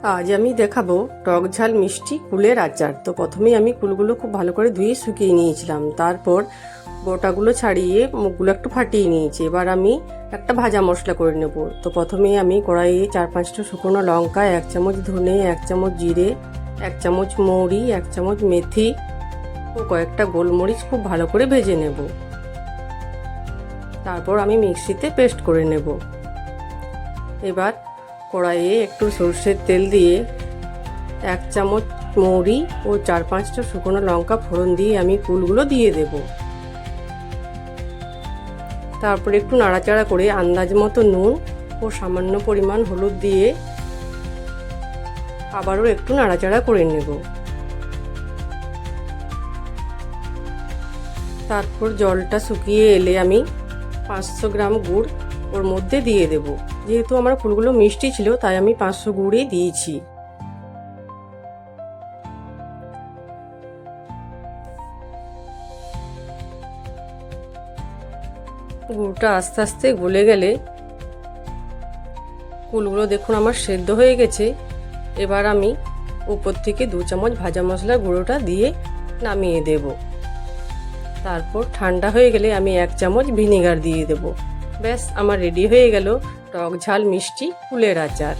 আজ আমি দেখাবো টক ঝাল মিষ্টি কুলের আচার। তো প্রথমেই আমি কুলগুলো খুব ভালো করে ধুয়ে শুকিয়ে নিয়েছিলাম, তারপর বোটাগুলো ছাড়িয়ে মুখগুলো একটু ফাটিয়ে নিয়েছি। এবার আমি একটা ভাজা মশলা করে নেব। তো প্রথমেই আমি কড়াইয়ে 4-5টা শুকনো লঙ্কা, 1 চামচ ধনে, 1 চামচ জিরে, 1 চামচ মৌরি, 1 চামচ মেথি ও কয়েকটা গোলমরিচ খুব ভালো করে ভেজে নেব। তারপর আমি মিক্সিতে পেস্ট করে নেব। এবার কড়াইয়ে একটু সরষের তেল দিয়ে 1 চামচ মৌরি ও 4-5টা শুকনো লঙ্কা ফোড়ন দিয়ে আমি কুলগুলো দিয়ে দেব। তারপর একটু নাড়াচাড়া করে আন্দাজ মতো নুন ও সামান্য পরিমাণ হলুদ দিয়ে আবারও একটু নাড়াচাড়া করে নেব। তারপর জলটা শুকিয়ে এলে আমি 500 গ্রাম গুড় ওর মধ্যে দিয়ে দেব। যেহেতু আমার ফুলগুলো মিষ্টি ছিল তাই আমি 500 গুড়ই দিয়েছি। গুড়টা আস্তে আস্তে গলে গেলে কুলগুলো দেখুন আমার সেদ্ধ হয়ে গেছে। এবার আমি উপর থেকে 2 চামচ ভাজা মশলার গুঁড়োটা দিয়ে নামিয়ে দেব। তারপর ঠান্ডা হয়ে গেলে আমি 1 চামচ ভিনেগার দিয়ে দেব। ব্যাস আমার রেডি হয়ে গেল টক ঝাল মিষ্টি কুলের আচার।